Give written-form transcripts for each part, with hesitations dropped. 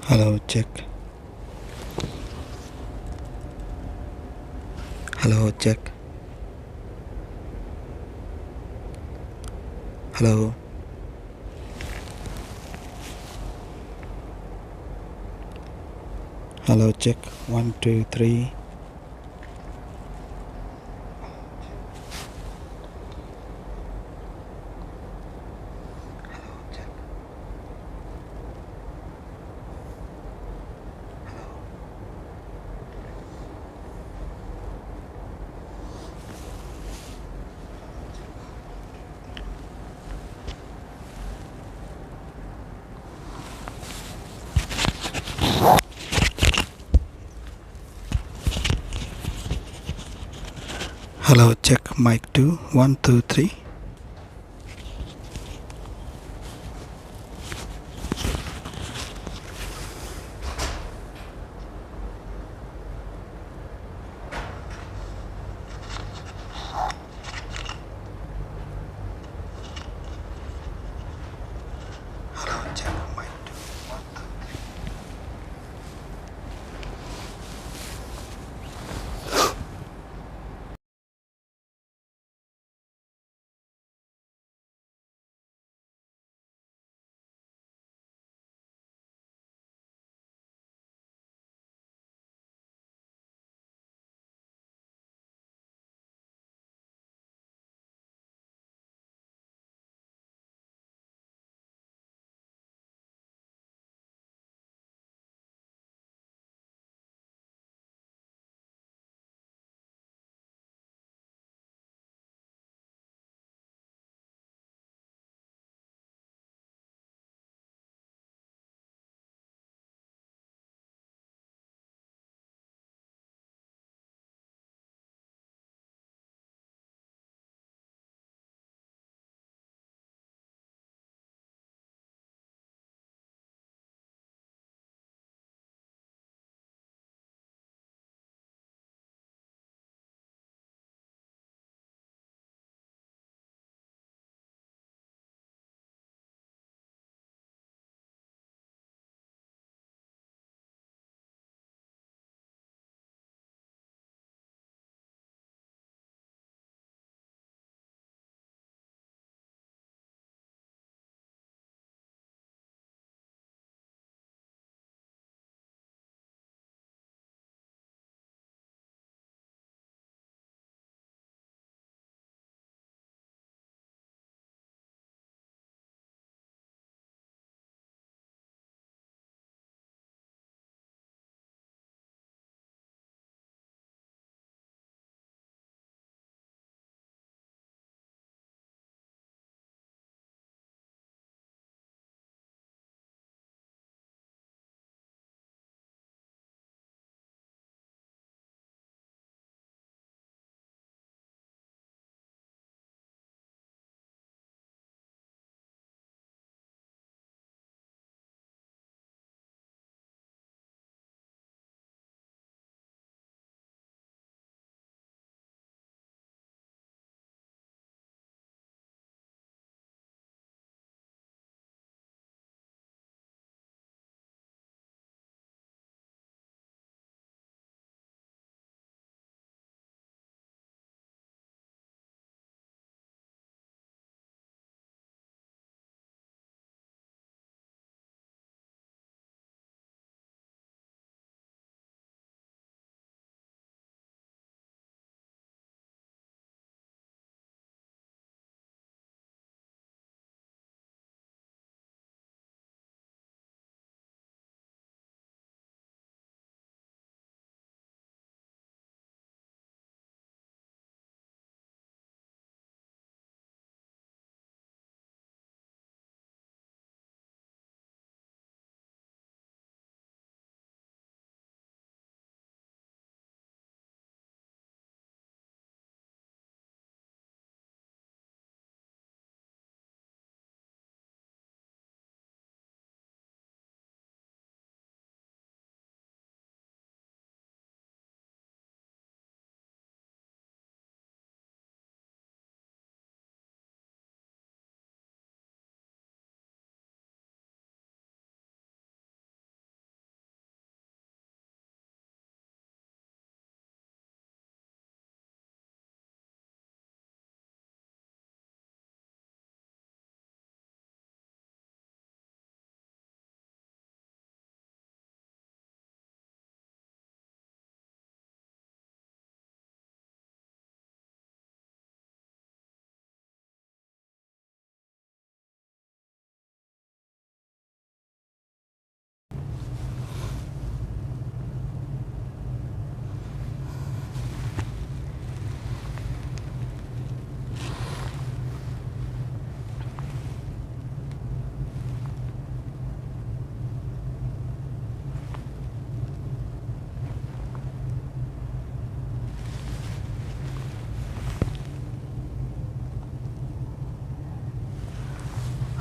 Hello, check. Hello, check. Hello. Hello, check. 1, 2, 3. Hello, check. Mic 2. 1, 2, 3.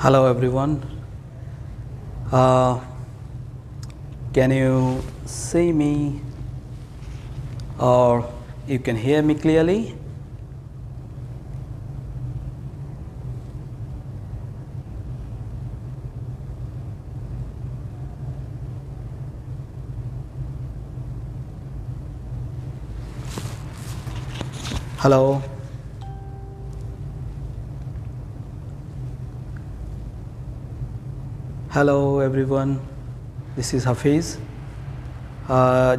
Hello everyone. Can you see me or you can hear me clearly? Hello. Hello everyone, this is Hafiz.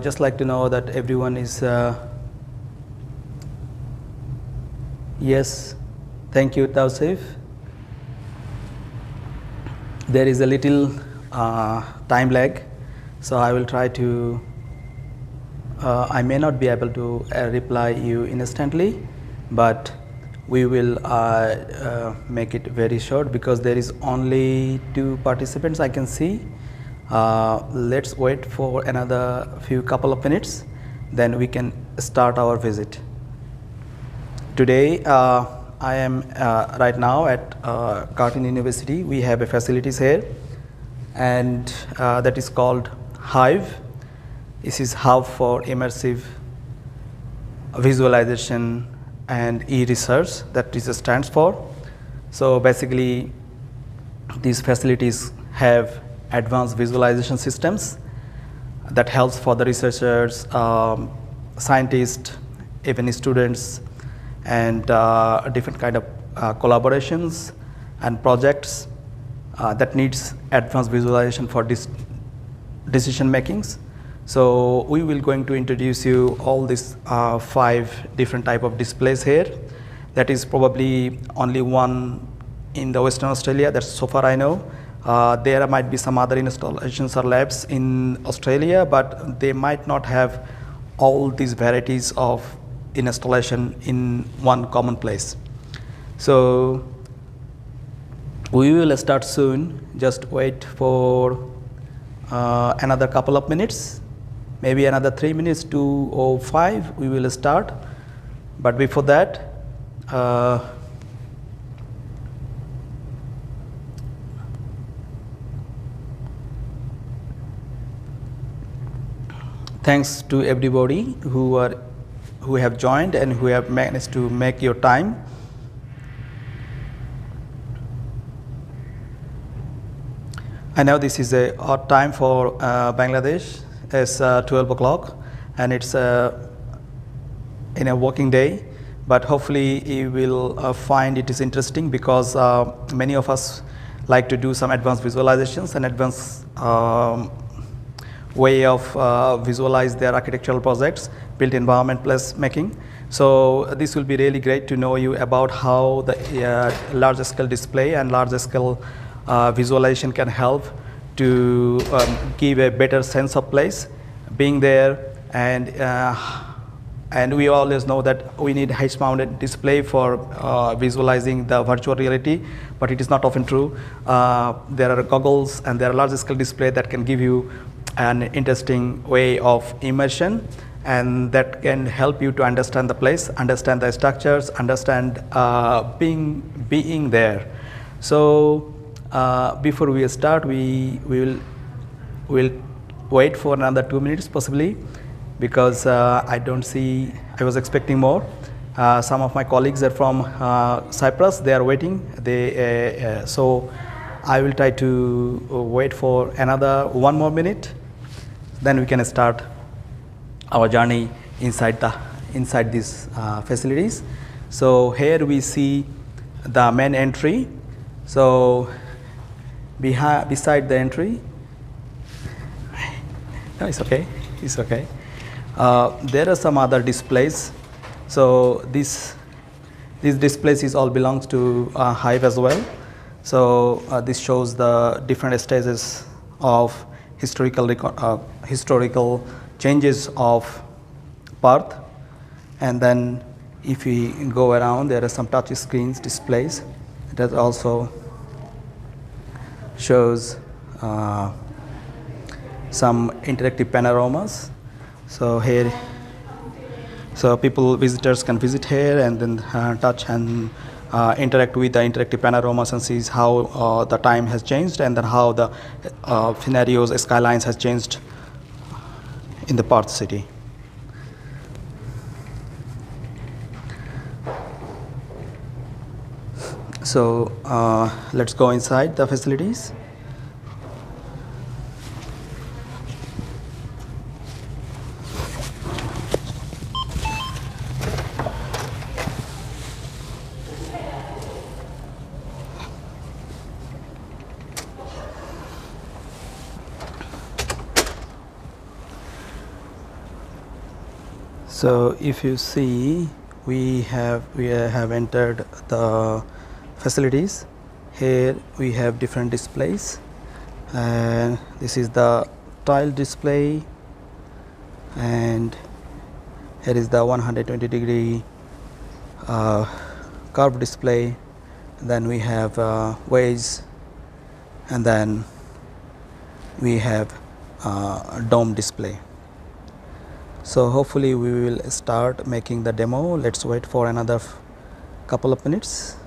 Just like to know that everyone is, yes, thank you Tausif. There is a little time lag, so I will try to, I may not be able to reply you instantly, but we will make it very short because there is only 2 participants I can see. Let's wait for another couple of minutes, then we can start our visit. Today I am right now at Curtin University. We have a facilities here, and that is called HIVE. This is Hub for Immersive Visualization and eResearch, that is stands for. So basically these facilities have advanced visualization systems that helps for the researchers, scientists, even students, and different kind of collaborations and projects that needs advanced visualization for decision makings. So we will going to introduce you all these 5 different type of displays here. That is probably only one in the Western Australia, that's so far I know. There might be some other installations or labs in Australia, but they might not have all these varieties of installation in one common place. So we will start soon, just wait for another couple of minutes. Maybe another 3 minutes, 2 or 5, we will start. But before that, thanks to everybody who have joined and who have managed to make your time. I know this is a odd time for Bangladesh. It's 12 o'clock and it's in a working day, but hopefully you will find it is interesting because many of us like to do some advanced visualizations and advanced way of visualize their architectural projects, built environment plus making. So this will be really great to know you about how the large scale display and large scale visualization can help to give a better sense of place, being there, and we always know that we need height-mounted display for visualizing the virtual reality, but it is not often true. There are goggles and there are large-scale display that can give you an interesting way of immersion, and that can help you to understand the place, understand the structures, understand being there. So before we start, we will wait for another 2 minutes possibly, because I was expecting more. Some of my colleagues are from Cyprus, they are waiting. So I will try to wait for another 1 more minute, then we can start our journey inside these facilities. So here we see the main entry. So beside the entry, no, it's okay. There are some other displays. So these displays is all belongs to HIVE as well. So this shows the different stages of historical changes of Perth, and then if we go around, there are some touch screens displays that also shows some interactive panoramas. So here, visitors can visit here and then touch and interact with the interactive panoramas and sees how the time has changed and then how the scenarios, skylines has changed in the Perth city. So let's go inside the facilities. So if you see, we have entered the facilities. Here we have different displays, and this is the tile display, and here is the 120-degree curve display. Then we have Wedge, and then we have dome display. So hopefully we will start making the demo. Let's wait for another couple of minutes.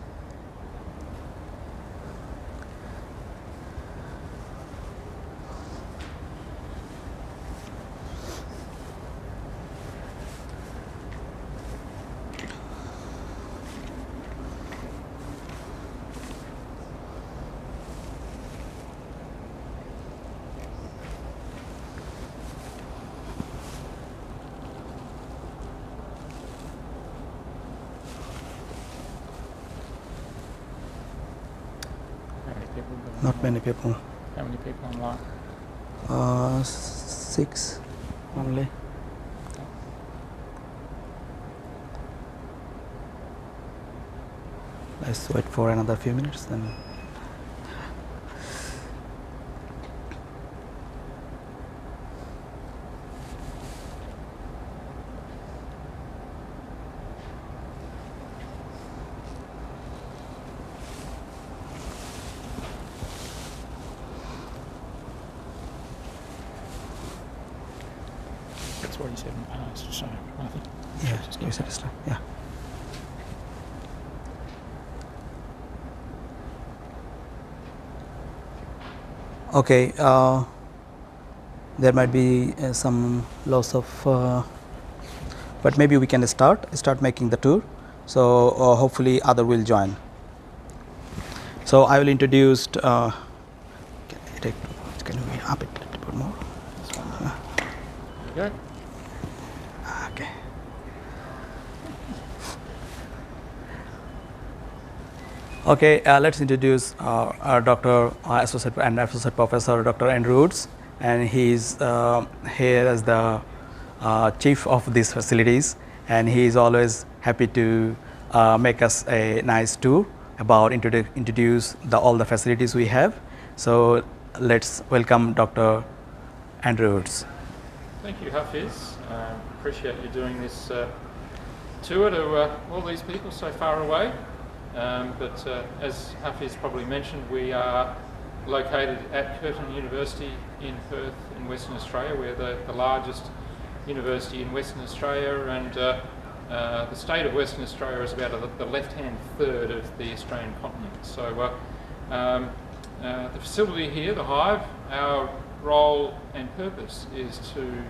Not many people. How many people online? 6 only. Let's wait for another few minutes then. That's what you said in the past, so I think Yeah, just we get said it's yeah. Okay, there might be some loss of, but maybe we can start making the tour. So hopefully other will join. So I will introduce. Can we up it a little bit more? There you go. Okay. Okay, let's introduce our Dr. Associate and Associate Professor Dr. Andrew Woods, and he's here as the chief of these facilities, and he is always happy to make us a nice tour about introduce all the facilities we have. So let's welcome Dr. Andrew Woods. Thank you, Hafiz. Appreciate you doing this tour to all these people so far away. But as Hafiz probably mentioned, we are located at Curtin University in Perth in Western Australia. We're the largest university in Western Australia, and the state of Western Australia is about the left-hand third of the Australian continent. So the facility here, the Hive, our role and purpose is to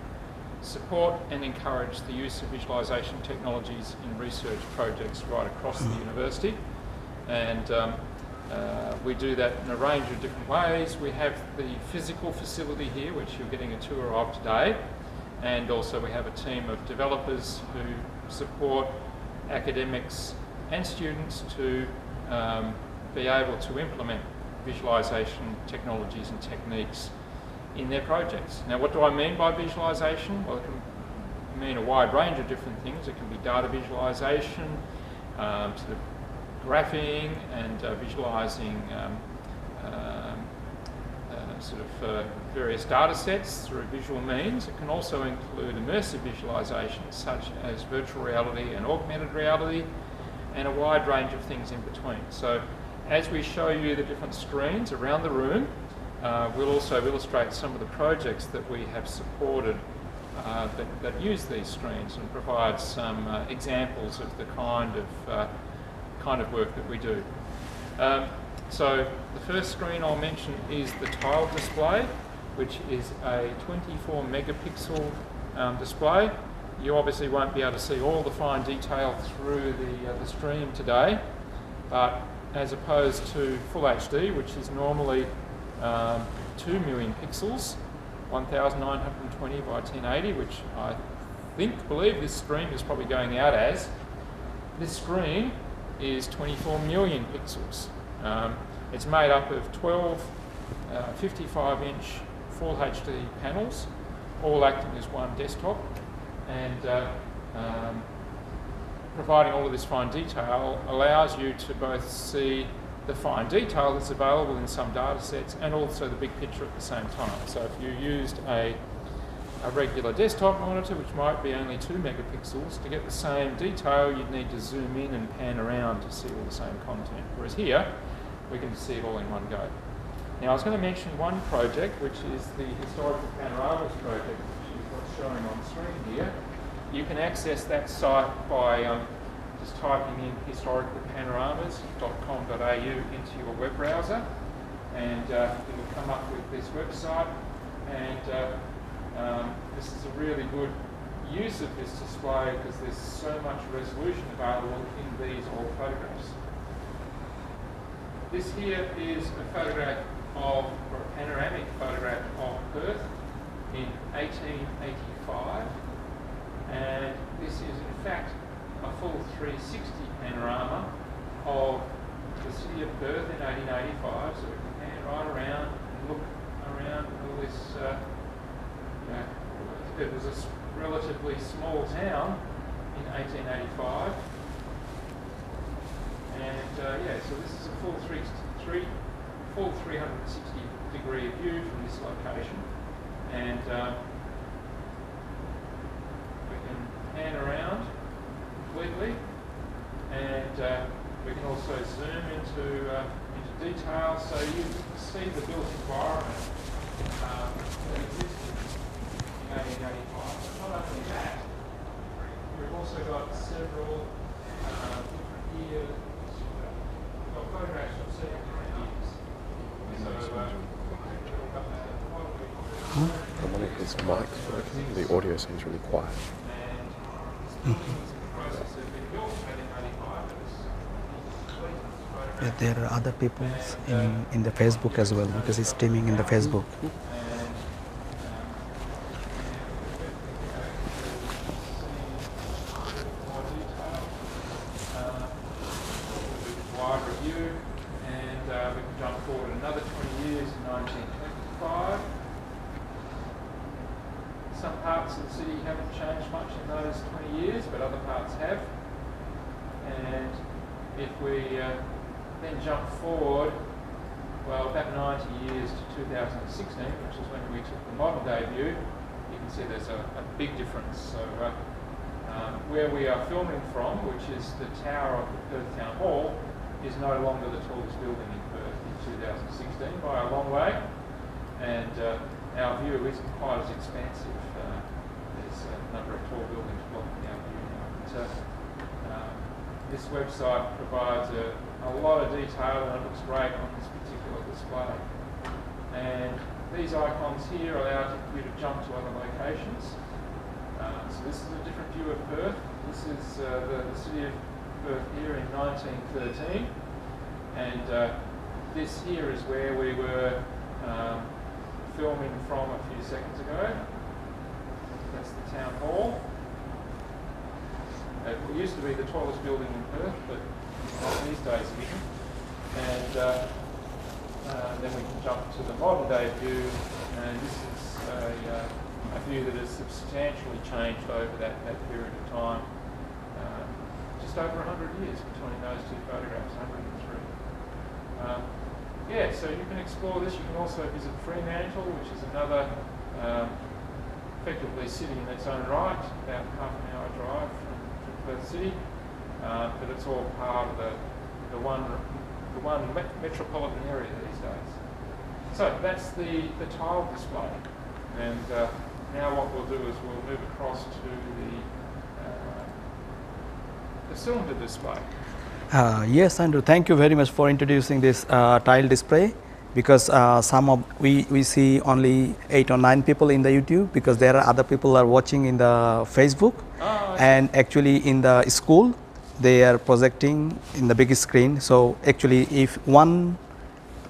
support and encourage the use of visualisation technologies in research projects right across the university. And we do that in a range of different ways. We have the physical facility here, which you're getting a tour of today, and also we have a team of developers who support academics and students to be able to implement visualisation technologies and techniques in their projects. Now, what do I mean by visualisation? Well, it can mean a wide range of different things. It can be data visualisation, sort of graphing and visualising various data sets through visual means. It can also include immersive visualisation, such as virtual reality and augmented reality, and a wide range of things in between. So as we show you the different screens around the room, we'll also illustrate some of the projects that we have supported that use these screens and provide some examples of the kind of kind of work that we do. So the first screen I'll mention is the tile display, which is a 24 megapixel display. You obviously won't be able to see all the fine detail through the stream today, but as opposed to Full HD, which is normally 2 million pixels, 1920 by 1080, which I believe this screen is probably going out as. This screen is 24 million pixels. It's made up of 12 55-inch Full HD panels, all acting as one desktop, and providing all of this fine detail allows you to both see the fine detail that's available in some data sets and also the big picture at the same time. So if you used a regular desktop monitor, which might be only 2 megapixels, to get the same detail you'd need to zoom in and pan around to see all the same content. Whereas here, we can see it all in one go. Now I was going to mention one project, which is the Historical Panoramas project, which is what's showing on screen here. You can access that site by just typing in historicalpanoramas.com.au into your web browser, and it will come up with this website. And this is a really good use of this display because there's so much resolution available in these old photographs. This here is a photograph or a panoramic photograph of Perth in 1885, and this is in fact a full 360 panorama of the city of Perth in 1885. So we can pan right around and look around all this. It was a relatively small town in 1885, and so this is a full 360-degree view from this location, and we can pan around completely, and we can also zoom into detail, so you can see the built environment that existed in 1885. But not only that, we've also got several different years. We've got photographs from several different years. I wonder if his mic's working. The audio seems really quiet. Yeah, there are other people in the Facebook as well, because it's streaming in the Facebook. Wide review, and we can jump forward another 20 years in 1925. Some parts of the city haven't changed much in those 20 years, but other parts have. And if we then jump forward, well, about 90 years to 2016, which is when we took the modern day view, you can see there's a big difference. So where we are filming from, which is the tower of the Perth Town Hall, is no longer the tallest building in Perth in 2016 by a long way, and our view isn't quite as expansive. There's a number of tall buildings blocking our view now. But, this website provides a lot of detail, and it looks great on this particular display. And these icons here allow you to jump to other locations. So this is a different view of Perth. This is the city of Perth here in 1913, and this here is where we were filming from a few seconds ago. That's the town hall. It used to be the tallest building in Perth, but not these days it isn't. And then we can jump to the modern day view, and this is a view that has substantially changed over that period of time. Just over 100 years between those two photographs, 103. So you can explore this. You can also visit Fremantle, which is another effectively city in its own right, about half an hour drive from Perth City, but it's all part of the one metropolitan area these days. So that's the tile display, and now what we'll do is we'll move across to the cylinder display. Yes, Andrew, thank you very much for introducing this tile display, because we see only 8 or 9 people in the YouTube, because there are other people are watching in the Facebook. Oh, And actually in the school they are projecting in the big screen. So actually if one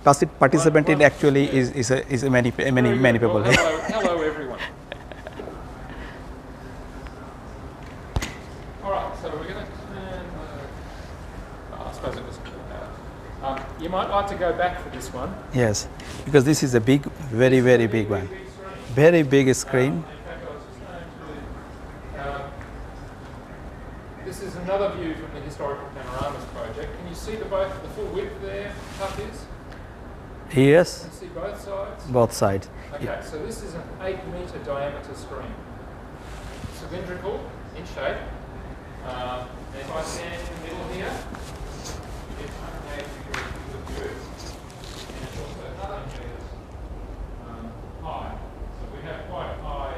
participant in actually is many people. Well, hello everyone. All right, so we're going to turn. I suppose it was. You might like to go back for this one. Yes, because this is a big, very big one, very big screen. In fact, I was just going to. This is another view from the historical panoramas project. Can you see the full width there? Tough is. Yes. Can you see both sides? Both sides. Okay, Yeah. so this is an 8-metre diameter screen, cylindrical in shape. If I stand in the middle here, it's 180 degrees of view, and it's also 1 metres high. So we have quite high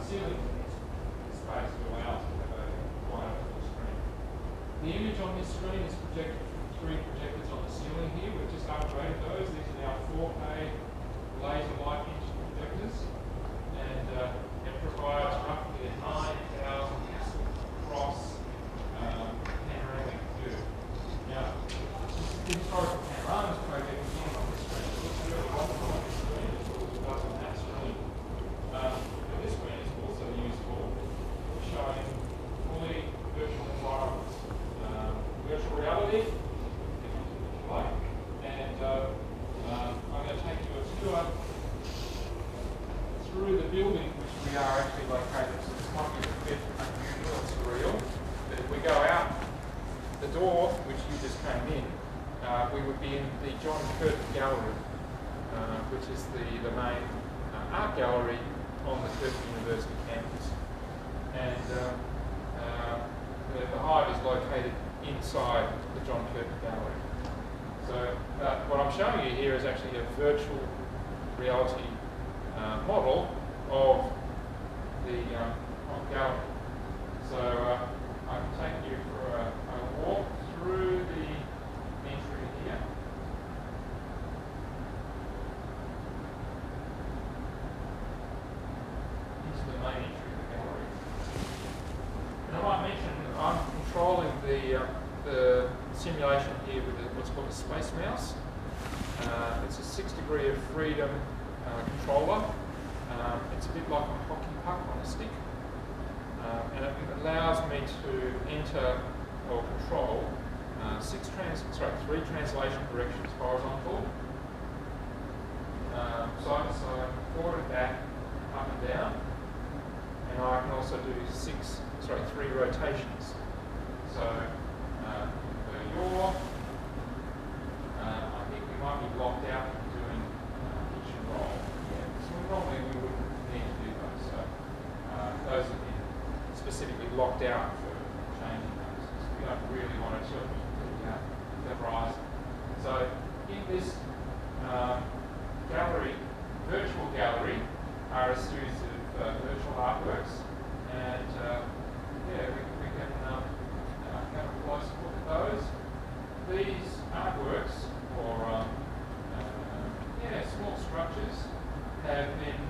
ceilings in this space to allow us to have a wider full screen. The image on this screen is projected from 3 projectors on the ceiling here. We've just upgraded those. These are now 4K laser light engine projectors, and it provides roughly a 9,000 pixel cross panoramic view. Now, the historical panoramas project again on this screen. It looks really wonderful on this screen. It looks it does on that screen. But this screen is also useful for showing fully virtual environments, virtual reality, if you like. And I'm going to take you a tour through the building which we are actually located. So this might be a bit unusual and surreal, but if we go out the door, which you just came in, we would be in the John Curtin Gallery, which is the main art gallery on the Curtin University campus. And the Hive is located inside the John Curtin Gallery. So what I'm showing you here is actually a virtual reality model of the gallery. So I can take you for a walk through the entry here. Into the main entry of the gallery. And I might mention I'm controlling the simulation here with what's called a space mouse. It's a 6-degree of freedom controller. It's a bit like a hockey puck on a stick, and it allows me to enter or control 3 translation directions: horizontal, side to side, forward and back, up and down, and I can also do 3 rotations. So for your, I think we might be locked out from doing pitch and roll. Yeah. So normally we wouldn't need to do those. So those have been specifically locked out for changing those. So we don't really want to sort of the horizon. So in this gallery, virtual gallery, are a series of virtual artworks, and we can have a close look at those. These artworks, or small structures, have been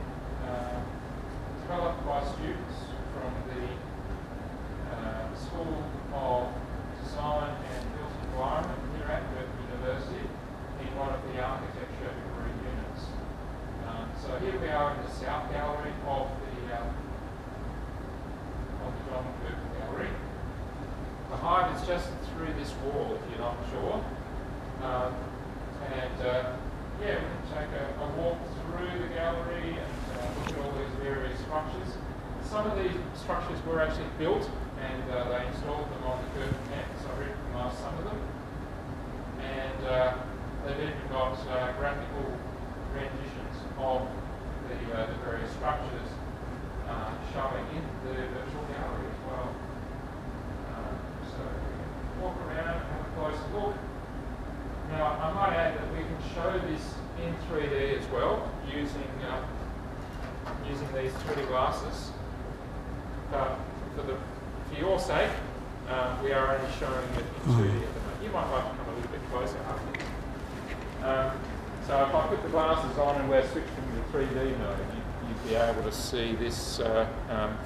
developed by students from the School of Design and Built Environment here at Curtin University in one of the architecture degree units. So here we are in the South Gallery of the John Curtin Gallery. The Hive is just through this wall, if you're not sure. We can take a walk through the gallery and look at all these various structures. Some of these structures were actually built, and they installed them on the Curtin campus. I recognised some of them. And they've even got graphical renditions of the various structures showing in the virtual gallery as well. So we can walk around and have a closer look. Now, I might add that we can show this in 3D as well, using these 3D glasses. But for your sake, we are only showing it in 2D at the moment. You might like to come a little bit closer up. So if I put the glasses on and we're switching to 3D mode, you'd be able to see this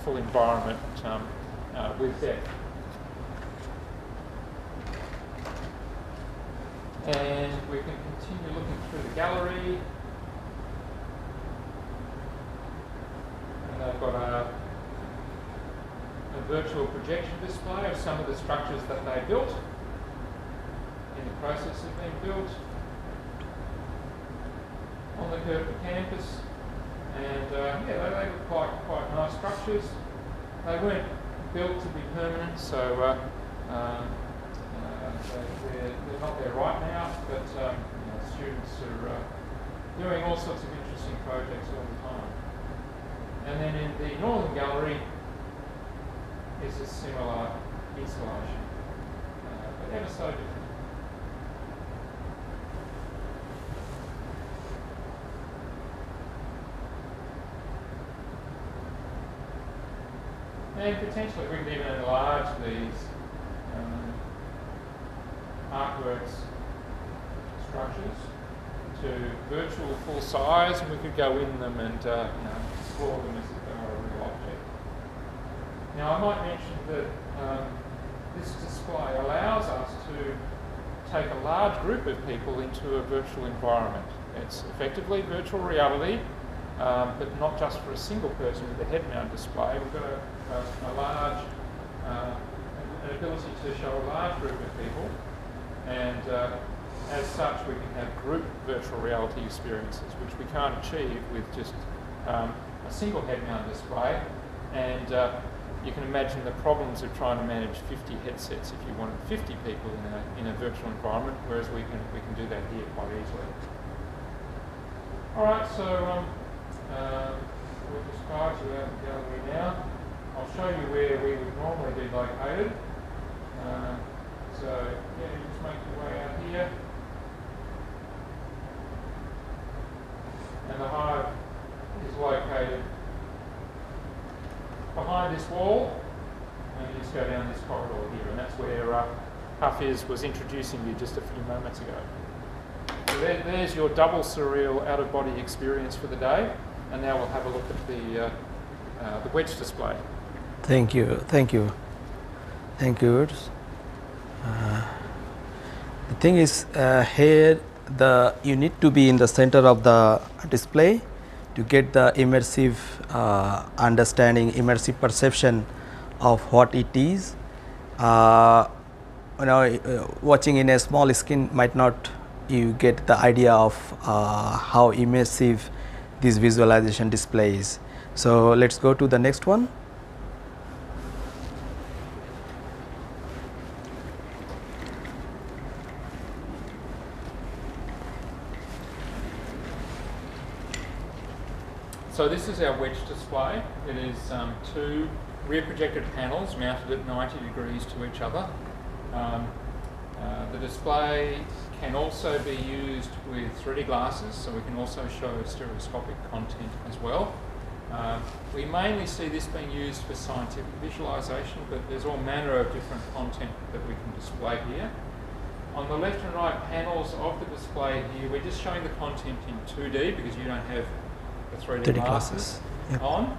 full environment with depth. And we can continue looking through the gallery. And they've got a virtual projection display of some of the structures that they built, in the process of being built, on the Curtin campus. And yeah, they look quite nice structures. They weren't built to be permanent, so they're not there right now, but students are doing all sorts of interesting projects all the time. And then in the northern gallery is a similar installation, but ever so different. And potentially we can even enlarge these artworks structures to virtual full size, and we could go in them and explore them as if they were a real object. Now I might mention that this display allows us to take a large group of people into a virtual environment. It's effectively virtual reality, but not just for a single person with a head-mount display. We've got a large an ability to show a large group of people, and as such we can have group virtual reality experiences, which we can't achieve with just a single head-mount display. And you can imagine the problems of trying to manage 50 headsets if you wanted 50 people in a virtual environment, whereas we can do that here quite easily. All right, so we'll describe you out the gallery now. I'll show you where we would normally be located. So yeah, you just make your way out here. And the hive is located behind this wall, and you just go down this corridor here, and that's where HIVE was introducing you just a few moments ago. So there's your double surreal out-of-body experience for the day, and now we'll have a look at the Wedge display. Thank you. The thing is, here you need to be in the center of the display to get the immersive understanding, immersive perception of what it is. Watching in a small screen might not you get the idea of how immersive this visualization display is. So let's go to the next one. So this is our Wedge display. It is two rear projected panels mounted at 90 degrees to each other. The display can also be used with 3D glasses, so we can also show stereoscopic content as well. We mainly see this being used for scientific visualization, but there's all manner of different content that we can display here. On the left and right panels of the display here, we're just showing the content in 2D because you don't have the 3D glasses yep. on.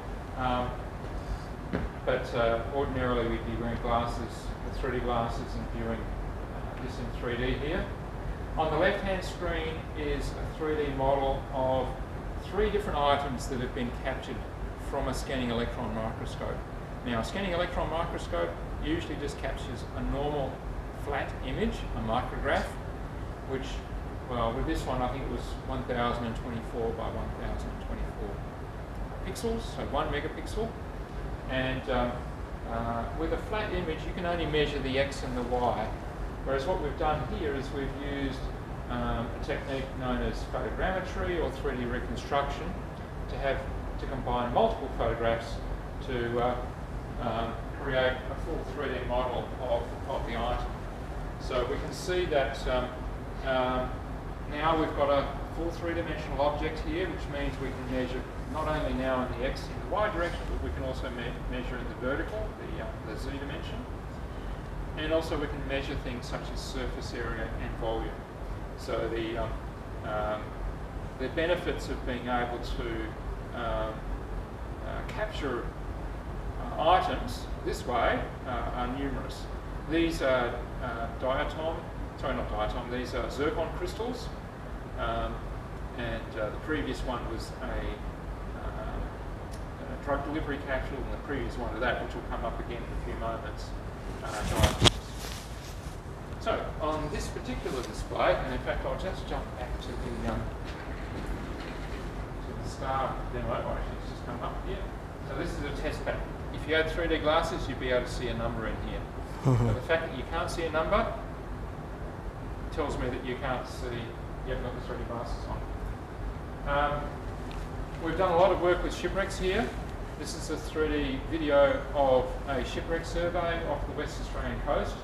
But ordinarily we'd be wearing glasses, the 3D glasses, and viewing this in 3D here. On the left-hand screen is a 3D model of 3 different items that have been captured from a scanning electron microscope. Now, a scanning electron microscope usually just captures a normal flat image, a micrograph, which, well, with this one I think it was 1024 by 1024 pixels, so 1 megapixel. And with a flat image you can only measure the X and the Y, whereas what we've done here is we've used a technique known as photogrammetry or 3D reconstruction to combine multiple photographs to create a full 3D model of the item. So we can see that now we've got a full 3-dimensional object here, which means we can measure not only now in the X and the Y direction, but we can also measure in the vertical, the Z dimension. And also we can measure things such as surface area and volume. So the benefits of being able to capture items this way are numerous. These are these are zircon crystals, and the previous one was a drug delivery capsule, and the previous one to that, which will come up again in a few moments, diatoms. So on this particular display, and in fact I'll just jump back to the star demo. Actually, it's just come up here. So this is a test pack. If you had 3D glasses, you'd be able to see a number in here. But the fact that you can't see a number tells me that you can't see, you haven't got the 3D glasses on. We've done a lot of work with shipwrecks here. This is a 3D video of a shipwreck survey off the West Australian coast.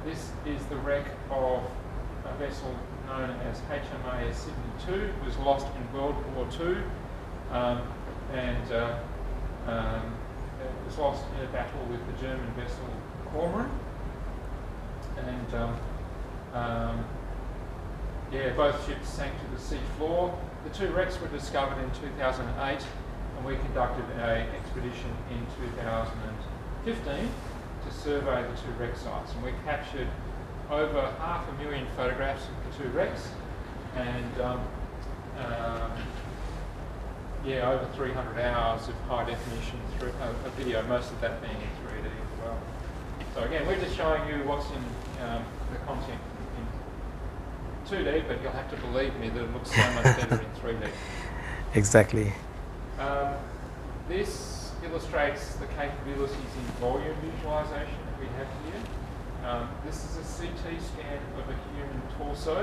This is the wreck of a vessel known as HMAS Sydney 2. It was lost in World War II, and it was lost in a battle with the German vessel Cormoran. And both ships sank to the sea floor. The two wrecks were discovered in 2008, and we conducted an expedition in 2015 to survey the two wreck sites. And we captured over 500,000 photographs of the two wrecks, and over 300 hours of high definition video, most of that being in 3D as well. So again, we're just showing you what's in the content in 2D, but you'll have to believe me that it looks so much better in 3D. Exactly. This illustrates the capabilities in volume visualization that we have here. This is a CT scan of a human torso.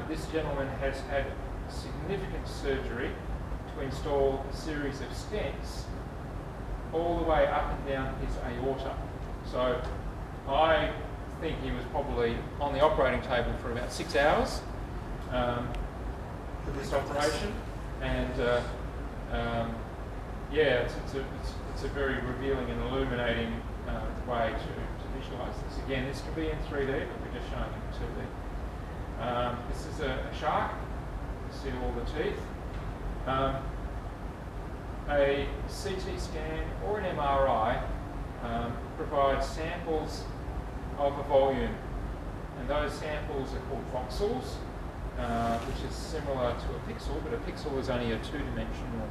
This gentleman has had significant surgery to install a series of stents all the way up and down his aorta. So I think he was probably on the operating table for about 6 hours for this operation, and it's a very revealing and illuminating way to visualise this. Again, this can be in 3D, but we're just showing it in 2D. This is a shark. You see all the teeth. A CT scan or an MRI provides samples of a volume, and those samples are called voxels, which is similar to a pixel, but a pixel is only a two-dimensional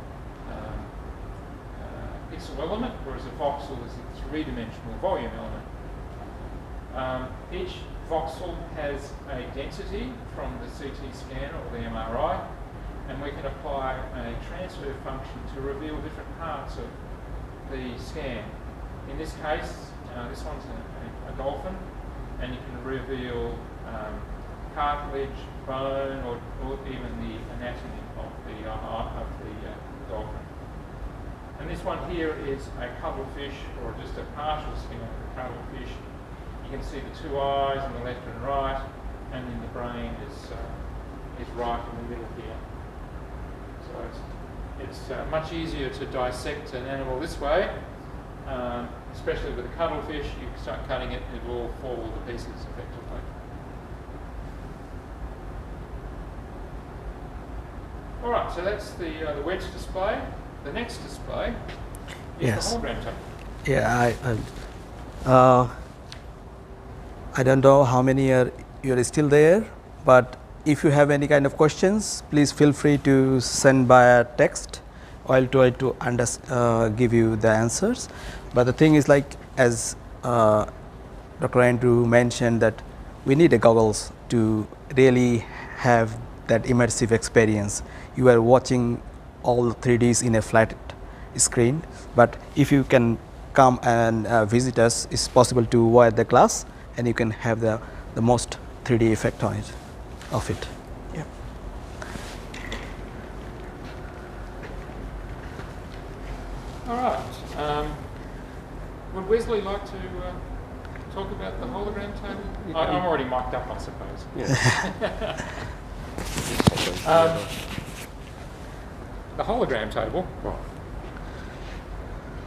pixel element, whereas a voxel is a three-dimensional volume element. Each voxel has a density from the CT scan or the MRI, and we can apply a transfer function to reveal different parts of the scan. In this case, this one's a dolphin, and you can reveal cartilage, bone, or even the anatomy of the dolphin. And this one here is a cuttlefish, or just a partial scan of a cuttlefish. You can see the two eyes on the left and right, and then the brain is right in the middle here. So it's much easier to dissect an animal this way, especially with a cuttlefish. You start cutting it, it will all fall to pieces effectively. All right, so that's the wedge display. The next display is the hologram table. Yeah, I don't know how many you're still there, but if you have any kind of questions, please feel free to send by text. I'll try to give you the answers. But the thing is, like as Dr. Andrew mentioned, that we need a goggles to really have that immersive experience. You are watching all 3Ds in a flat screen, but if you can come and visit us, it's possible to wear the glass, and you can have the most 3D effect on it, of it. Yeah. All right. Would Wesley like to talk about the hologram table? I'm already mic'd up, I suppose. Yeah. The hologram table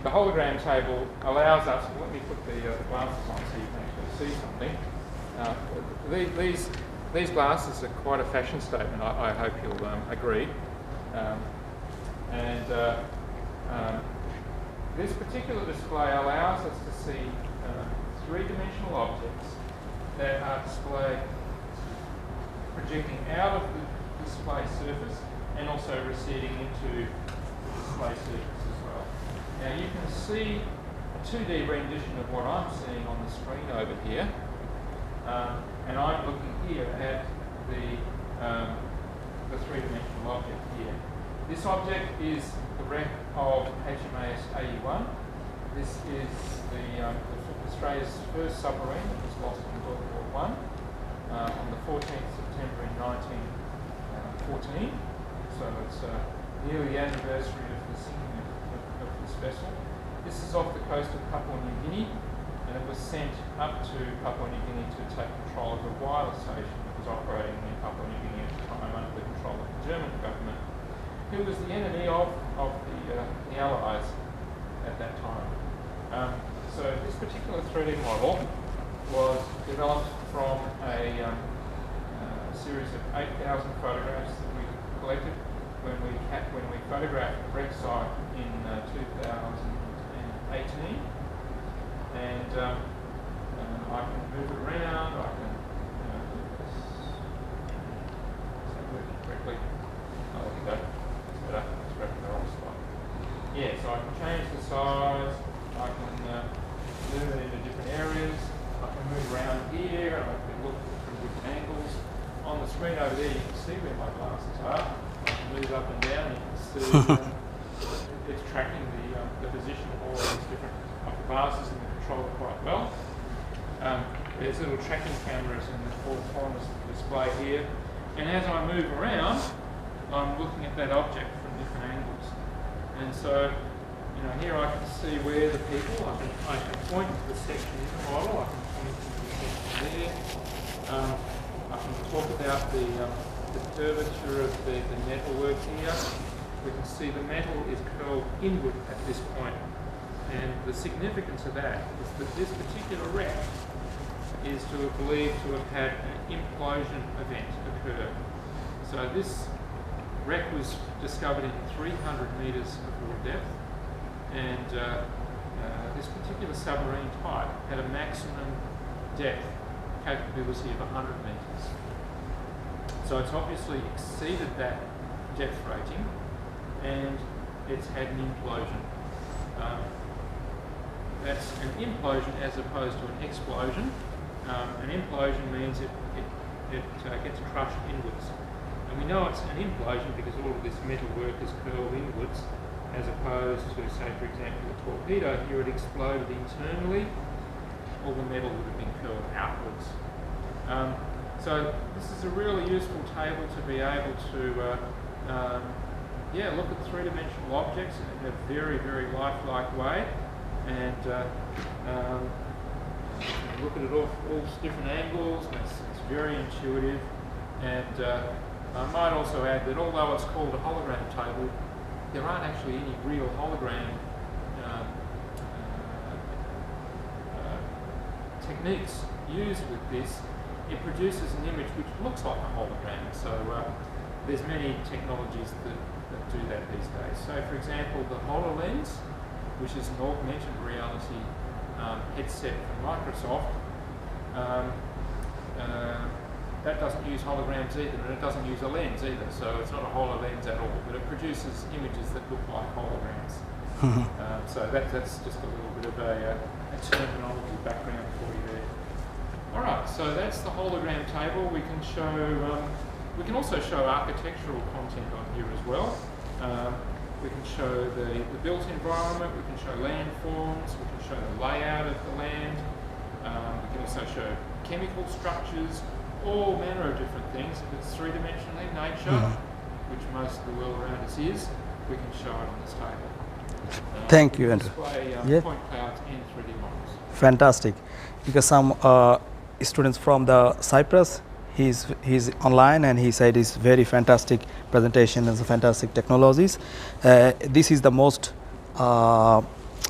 the hologram table allows us, let me put the glasses on so you can actually see something. These glasses are quite a fashion statement, I hope you'll agree. This particular display allows us to see three-dimensional objects that are displayed, projecting out of the display surface and also receding into the display surface as well. Now you can see a 2D rendition of what I'm seeing on the screen over here, and I'm looking here at the three-dimensional object here. This object is the wreck of HMAS 81. This is Australia's first submarine that was lost in World War I on the 14th September in 1914. So it's nearly the anniversary of the sinking of this vessel. This is off the coast of Papua New Guinea, and it was sent up to Papua New Guinea to take control of a wireless station that was operating in Papua New Guinea at the time under the control of the German government, who was the enemy of the Allies at that time. So this particular 3D model was developed from a series of 8,000 photographs that we collected when we photographed the wreck site in 2018. And I can move it around, I can do this. Is that working correctly? Oh, there we go. That's better. It's wrapping the wrong spot. Yeah, so I can change the size, I can move it into different areas, I can move around here, and I can look from different angles. On the screen over there, you can see where my glasses are. I can move up and down, you can see it's tracking the position of all these different glasses and the controller quite well. There's little tracking cameras in the four corners of the display here, and as I move around, I'm looking at that object from different angles. And so, you know, here I can see where the people, I can point to the section in the model, I can point to the section there. I can talk about the curvature of the metalwork here. We can see the metal is curled inward at this point. And the significance of that is that this particular wreck is believed to have had an implosion event occur. So this wreck was discovered in 300 metres of water depth, and this particular submarine type had a maximum depth capability of 100 metres. So it's obviously exceeded that depth rating, and it's had an implosion. That's an implosion as opposed to an explosion. An implosion means it gets crushed inwards. And we know it's an implosion because all of this metal work is curled inwards, as opposed to, say, for example, a torpedo. Here it exploded internally, all the metal would have been curled outwards. So this is a really useful table to be able to look at three-dimensional objects in a very, very lifelike way, and look at it all different angles. It's very intuitive, and I might also add that although it's called a hologram table, there aren't actually any real hologram techniques used with this. It produces an image which looks like a hologram. So there's many technologies that do that these days. So for example, the HoloLens, which is an augmented reality headset from Microsoft, that doesn't use holograms either, and it doesn't use a lens either, so it's not a HoloLens at all, but it produces images that look like holograms. So that's just a little bit of a terminology background for you there. All right, so that's the hologram table. We can show, we can also show architectural content on here as well. We can show the built environment, we can show landforms, we can show the layout of the land, we can also show chemical structures, all manner of different things. If it's three-dimensional in nature, which most of the world around us is, we can show it on this table. Thank you, Andrew. Display point clouds and 3D models. Fantastic. Because some students from the Cyprus, he's online, and he said it's very fantastic presentation and fantastic technologies. This is the most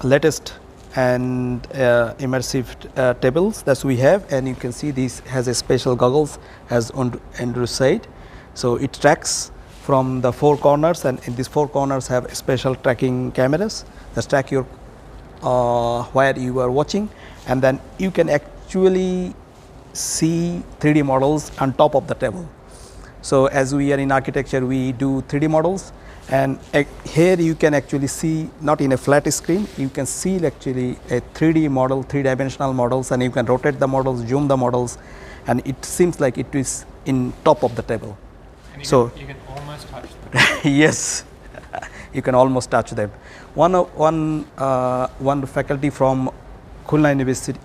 latest and immersive tables that we have, and you can see this has a special goggles, as Andrew said. So it tracks from the 4 corners, and in these 4 corners have special tracking cameras that track your where you are watching, and then you can actually see 3D models on top of the table. So as we are in architecture, we do 3D models, and here you can actually see, not in a flat screen, you can see actually a 3D model, 3-dimensional models, and you can rotate the models, zoom the models, and it seems like it is in top of the table. And you can almost touch them. Yes, you can almost touch them. One faculty from Khulna University,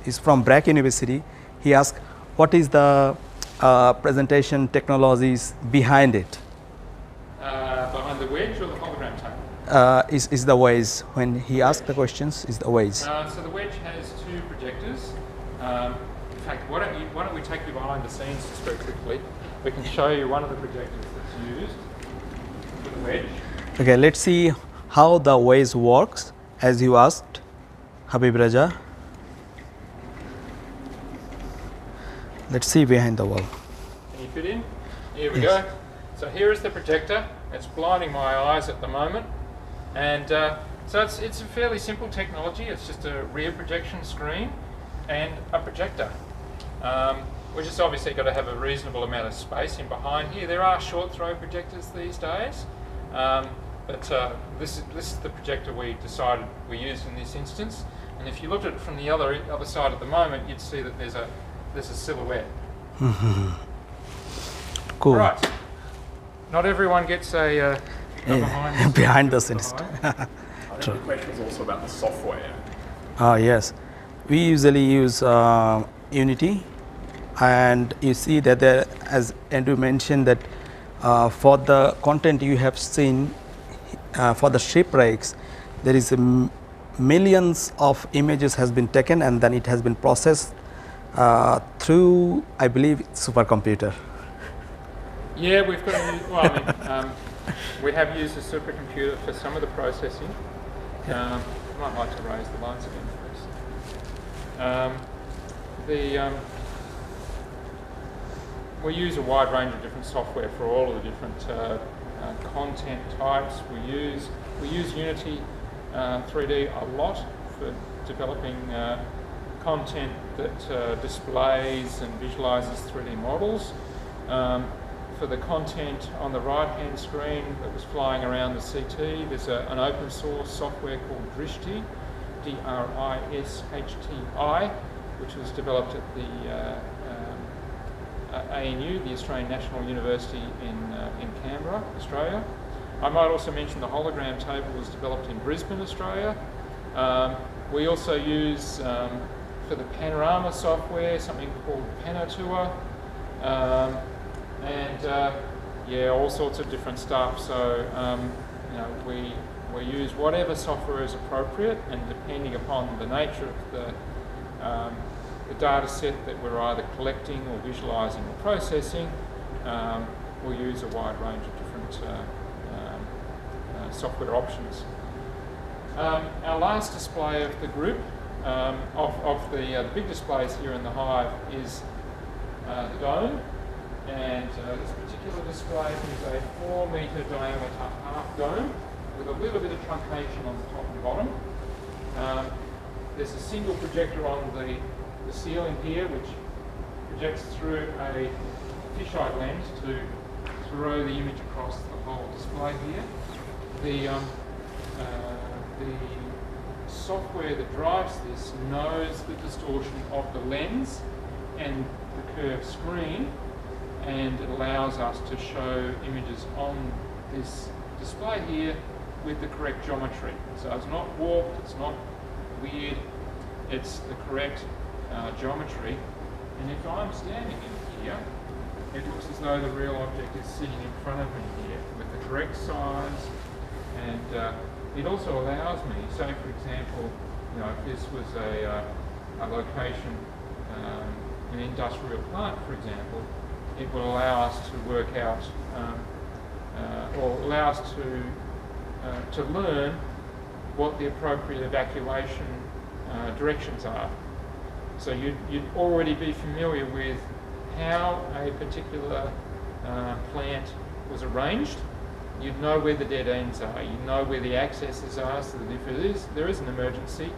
is from Brack University. He asked, what is the presentation technologies behind it? Behind the Wedge or the hologram table? Is the Wedge. When he asked the questions, is the Wedge. So the Wedge has 2 projectors. In fact, why don't we take you behind the scenes just very quickly. We can show you one of the projectors that's used for the Wedge. Okay, let's see how the Wedge works, as you asked, Habib Raja. Let's see behind the wall. Can you fit in? Here we Yes. go. So here is the projector. It's blinding my eyes at the moment. And so it's a fairly simple technology. It's just a rear projection screen and a projector. We're just obviously got to have a reasonable amount of space in behind here. There are short throw projectors these days, but this is the projector we decided we used in this instance. And if you looked at it from the other side at the moment, you'd see that there's a silhouette. Cool. Right. Not everyone gets a behind the scenes. I think the question was also about the software. Yes, we usually use Unity, and you see that there, as Andrew mentioned, that for the content you have seen for the shipwrecks, there is millions of images has been taken, and then it has been processed through, I believe, supercomputer. Yeah, we've got to use, well, I mean, we have used a supercomputer for some of the processing. Might like to raise the lights again, please. We use a wide range of different software for all of the different content types. We use Unity 3D a lot for developing content that displays and visualizes 3D models. For the content on the right-hand screen that was flying around the CT, there's an open source software called Drishti, D-R-I-S-H-T-I, which was developed at the ANU, the Australian National University in Canberra, Australia. I might also mention the hologram table was developed in Brisbane, Australia. We also use, for the panorama software, something called Panotour. Yeah, all sorts of different stuff. So we use whatever software is appropriate, and depending upon the nature of the data set that we're either collecting or visualizing or processing, we'll use a wide range of different software options. Our last display of the group, of the big displays here in the Hive, is the dome. And this particular display is a 4-metre diameter half dome with a little bit of truncation on the top and bottom. There's a single projector on the ceiling here, which projects through a fisheye lens to throw the image across the whole display here. The software that drives this knows the distortion of the lens and the curved screen, and it allows us to show images on this display here with the correct geometry. So it's not warped, it's not weird, it's the correct geometry. And if I'm standing in here, it looks as though the real object is sitting in front of me here with the correct size, and it also allows me, say for example, if this was a location, an industrial plant for example, it will allow us to work out, or allow us to learn what the appropriate evacuation directions are. So you'd already be familiar with how a particular plant was arranged. You'd know where the dead ends are. You'd know where the accesses are, so that if there is an emergency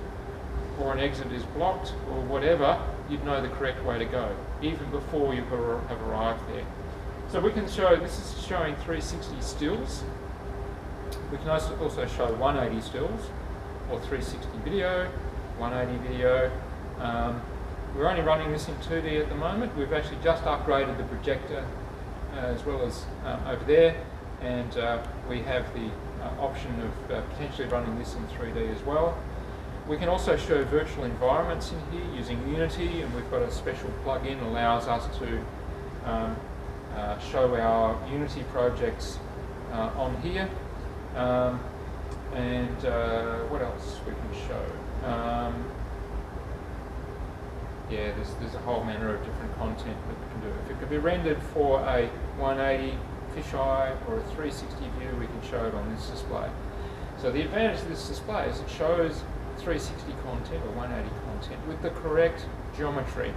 or an exit is blocked or whatever, you'd know the correct way to go, even before you have arrived there. So we can show, this is showing 360 stills. We can also show 180 stills, or 360 video, 180 video. We're only running this in 2D at the moment. We've actually just upgraded the projector as well as over there, and we have the option of potentially running this in 3D as well. We can also show virtual environments in here using Unity, and we've got a special plugin that allows us to show our Unity projects on here. What else we can show? Yeah, there's a whole manner of different content that we can do. If it could be rendered for a 180 fisheye or a 360 view, we can show it on this display. So the advantage of this display is it shows 360 content or 180 content with the correct geometry.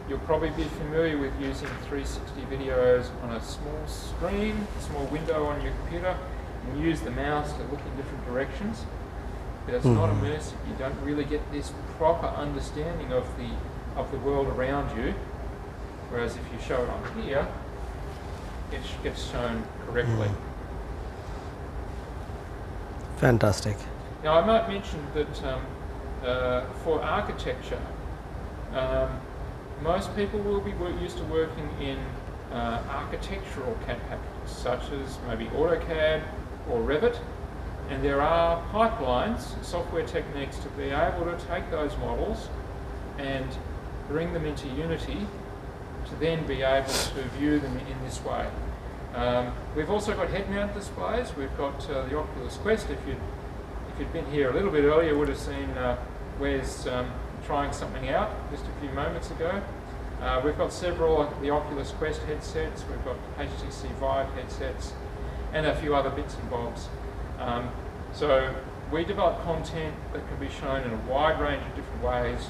You'll probably be familiar with using 360 videos on a small screen, a small window on your computer, and use the mouse to look in different directions. But it's not immersive. You don't really get this proper understanding of the world around you. Whereas if you show it on here, it gets shown correctly. Fantastic. Now I might mention that for architecture, most people will be used to working in architectural CAD packages, such as maybe AutoCAD or Revit, and there are pipelines, software techniques to be able to take those models and bring them into Unity to then be able to view them in this way. We've also got head-mount displays. We've got the Oculus Quest. If you'd been here a little bit earlier, you would have seen Wes trying something out just a few moments ago. We've got several of the Oculus Quest headsets. We've got HTC Vive headsets and a few other bits and bobs. So we develop content that can be shown in a wide range of different ways.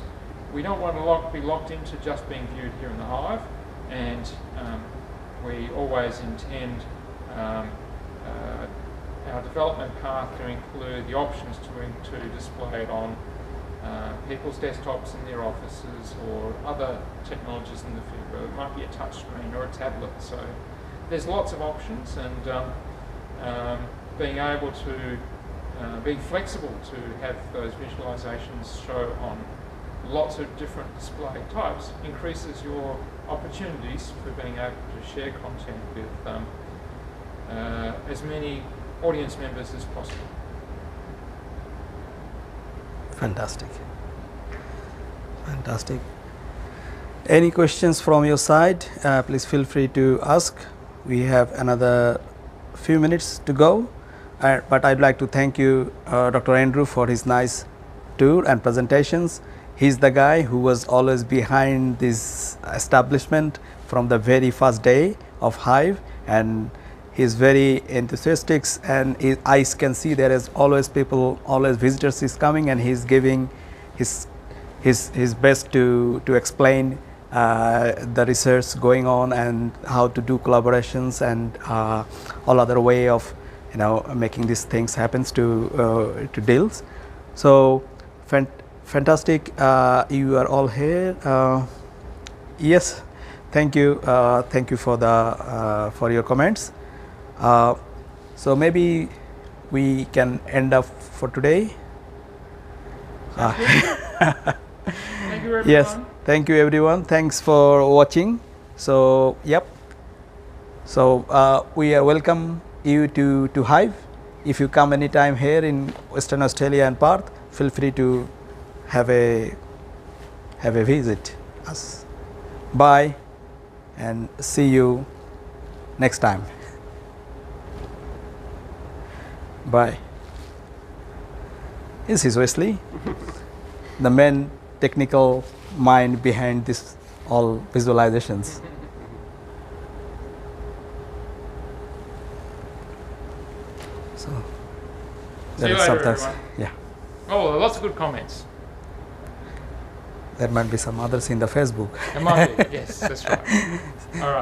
We don't want to be locked into just being viewed here in the Hive, and we always intend our development path to include the options to display it on people's desktops in their offices or other technologies in the future. It might be a touch screen or a tablet. So there's lots of options, and being able to be flexible to have those visualizations show on lots of different display types increases your opportunities for being able to share content with as many audience members as possible. Fantastic. Fantastic. Any questions from your side? Please feel free to ask. We have another few minutes to go, but I'd like to thank you, Dr. Andrew, for his nice tour and presentations. He's the guy who was always behind this establishment from the very first day of Hive, and he's very enthusiastic, and I can see there is always people, always visitors is coming, and he's giving his best to explain the research going on and how to do collaborations and all other way of making these things happens to deals. So fantastic, you are all here. Yes, thank you for your comments. So maybe we can end up for today. Thank you, everyone. Yes, thank you everyone. Thanks for watching. So yep. So we are welcome you to Hive. If you come anytime here in Western Australia and Perth, feel free to have a visit us. Bye, and see you next time. Bye. This is Wesley, the main technical mind behind this all visualizations. So. See you is later, sometimes, everyone. yeah, Oh, there are lots of good comments. there might be some others in the Facebook. There might be. Yes, that's right. All right.